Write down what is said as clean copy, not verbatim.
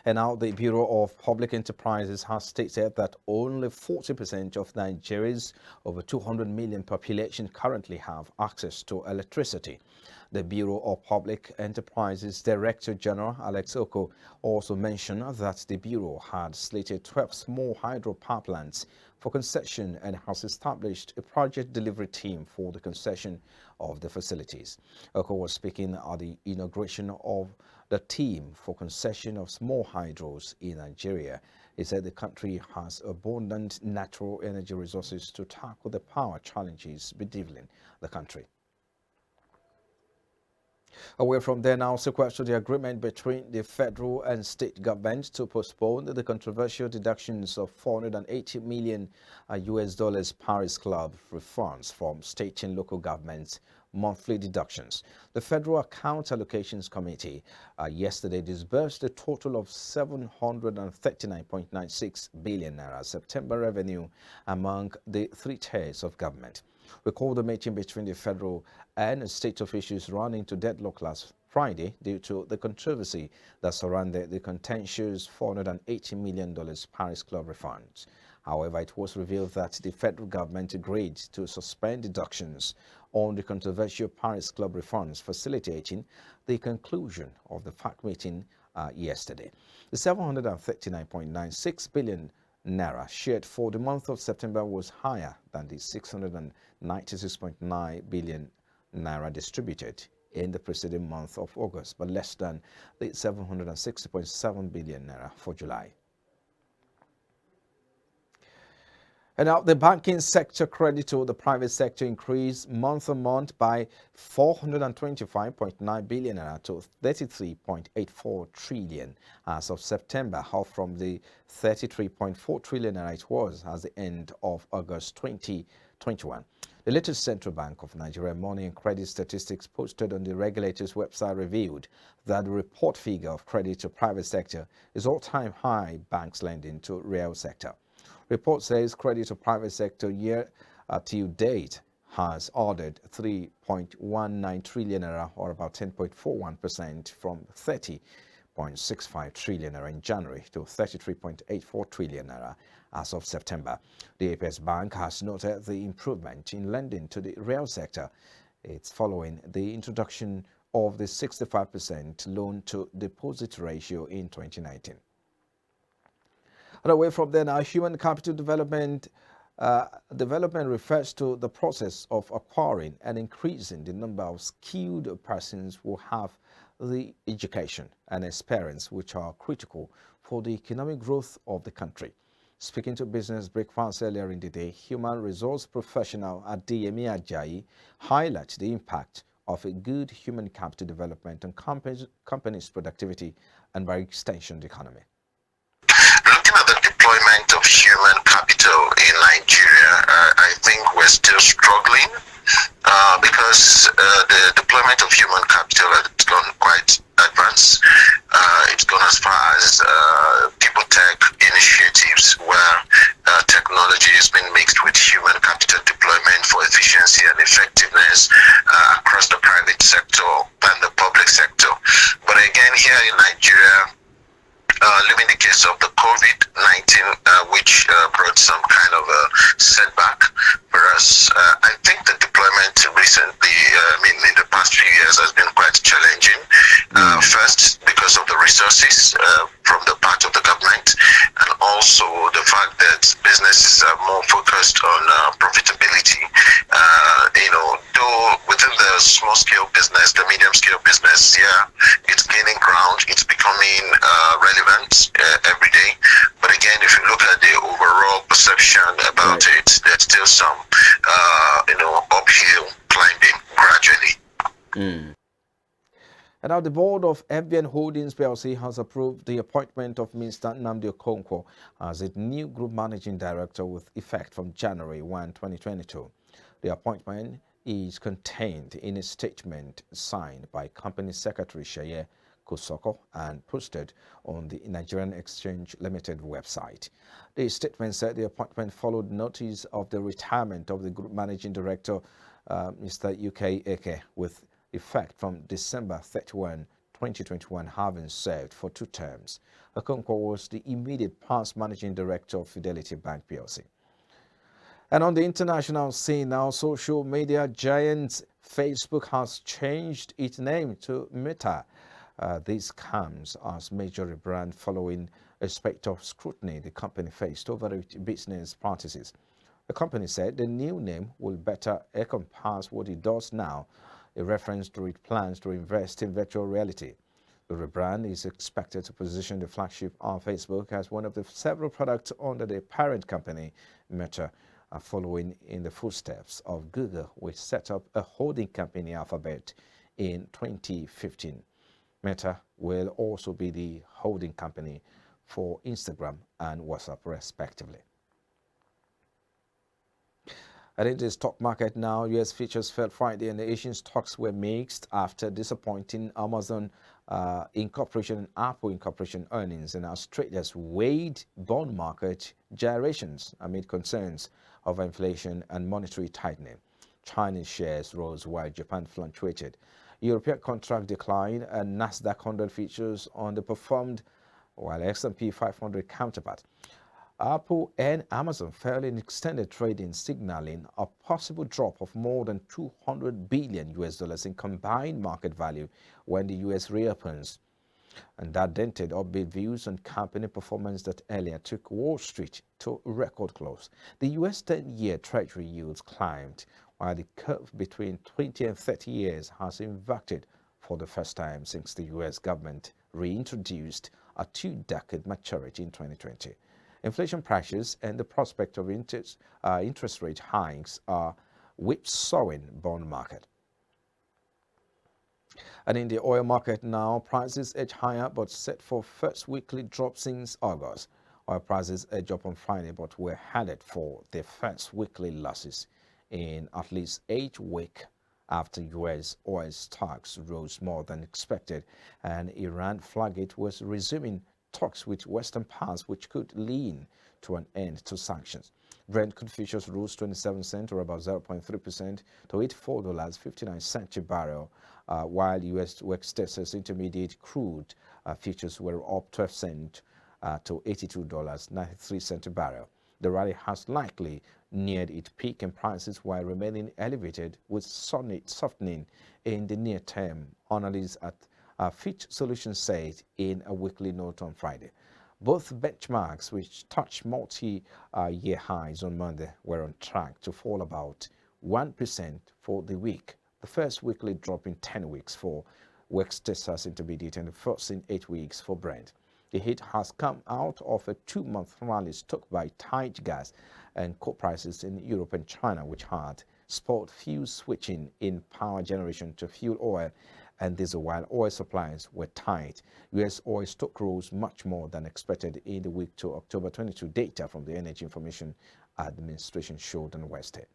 And now the Bureau of Public Enterprises has stated that only 40% of Nigeria's over 200 million population currently have access to electricity. The Bureau of Public Enterprises Director General Alex Oko also mentioned that the Bureau had slated 12 small hydro power plants for concession and has established a project delivery team for the concession of the facilities. Oko was speaking at the inauguration of the team for concession of small hydros in Nigeria. He said the country has abundant natural energy resources to tackle the power challenges bedeviling the country. Away from there now, sequence to the agreement between the federal and state government to postpone the controversial deductions of 480 million US dollars Paris Club refunds from state and local governments monthly deductions. The Federal Account Allocations Committee yesterday disbursed a total of 739.96 billion naira September revenue among the three tiers of government. Recall the meeting between the federal and state officials ran into deadlock last Friday due to the controversy that surrounded the contentious $480 million Paris Club refunds. However, it was revealed that the federal government agreed to suspend deductions on the controversial Paris Club refunds, facilitating the conclusion of the FAAC meeting yesterday. The 739.96 billion naira shared for the month of September was higher than the 696.9 billion naira distributed in the preceding month of August, but less than the 760.7 billion naira for July. And now the banking sector credit to the private sector increased month on month by 425.9 billion naira to 33.84 trillion as of September, up from the 33.4 trillion naira it was at the end of August 2021. The latest Central Bank of Nigeria Money and Credit Statistics posted on the regulator's website revealed that the report figure of credit to private sector is all-time high banks lending to real sector. Report says credit to private sector year till date has ordered 3.19 trillion naira, or about 10.41%, from 30.65 trillion naira in January to 33.84 trillion naira as of September. The APS Bank has noted the improvement in lending to the real sector. It's following the introduction of the 65% loan to deposit ratio in 2019. And away from there now, human capital development refers to the process of acquiring and increasing the number of skilled persons who have the education and experience which are critical for the economic growth of the country. Speaking to Business Breakfast earlier in the day, human resource professional Adeyemi Ajayi highlights the impact of a good human capital development on companies' productivity and, by extension, the economy. Looking at the deployment of human capital in Nigeria, I think we're still struggling because the deployment of human capital has gone quite advanced. It's gone as far as people tech initiatives where technology has been mixed with human capital deployment for efficiency and effectiveness across the private sector and the public sector. But again, here in Nigeria, living the case of the COVID-19, which brought some kind of a setback for us. I think the deployment recently, in the past few years, has been quite challenging. First, because of the resources from the part of the government, and also the fact that businesses are more focused on profitability. Though within the small-scale business, the medium-scale business, it's gaining ground, it's becoming relevant every day. But again, if you look at the overall perception about it, there's still some, uphill climbing gradually. And now the board of Evian Holdings PLC has approved the appointment of Mr. Nnamdi Okonkwo as its new group managing director with effect from January 1, 2022. The appointment is contained in a statement signed by Company Secretary Shaye Kosoko and posted on the Nigerian Exchange Limited website. The statement said the appointment followed notice of the retirement of the group managing director, Mr. UK Eke, with effect from December 31, 2021, having served for 2 terms. Okonkwo was the immediate past managing director of Fidelity Bank PLC. And on the international scene now, social media giant Facebook has changed its name to Meta. This comes as major rebrand following a spate of scrutiny the company faced over its business practices. The company said the new name will better encompass what it does now, a reference to its plans to invest in virtual reality. The rebrand is expected to position the flagship of Facebook as one of the several products under the parent company, Meta, following in the footsteps of Google, which set up a holding company, Alphabet, in 2015. Meta will also be the holding company for Instagram and WhatsApp, respectively. And in the stock market now, U.S. futures fell Friday and the Asian stocks were mixed after disappointing Amazon Incorporation and Apple Incorporation earnings, and Australia's weighed bond market gyrations amid concerns of inflation and monetary tightening. Chinese shares rose while Japan fluctuated. European contract declined and Nasdaq 100 futures underperformed while S&P 500 counterpart. Apple and Amazon fell in extended trading, signaling a possible drop of more than $200 billion in combined market value when the U.S. reopens. And that dented upbeat views on company performance that earlier took Wall Street to a record close. The U.S. 10-year Treasury yields climbed, while the curve between 20 and 30 years has inverted for the first time since the U.S. government reintroduced a 2-decade maturity in 2020. Inflation pressures and the prospect of interest rate hikes are whipsawing bond market. And in the oil market now, prices edge higher but set for first weekly drop since August. Oil prices edge up on Friday but were headed for their first weekly losses in at least 8 weeks after U.S. oil stocks rose more than expected and Iran flagged it was resuming talks with Western powers which could lead to an end to sanctions. Brent crude futures rose 27 cents or about 0.3% to $84.59 a barrel, while U.S. West Texas Intermediate crude futures were up 12 cents to $82.93 a barrel. The rally has likely neared its peak in prices while remaining elevated with softening in the near term, analysts at Fitch Solutions said in a weekly note on Friday. Both benchmarks, which touched multi-year highs on Monday, were on track to fall about 1% for the week, the first weekly drop in 10 weeks for West Texas Intermediate and the first in 8 weeks for Brent. The hit has come out of a 2-month rally stoked by tight gas and coal prices in Europe and China, which had spurred fuel switching in power generation to fuel oil and diesel while oil supplies were tight. U.S. oil stock rose much more than expected in the week to October 22 data from the Energy Information Administration showed on Wednesday.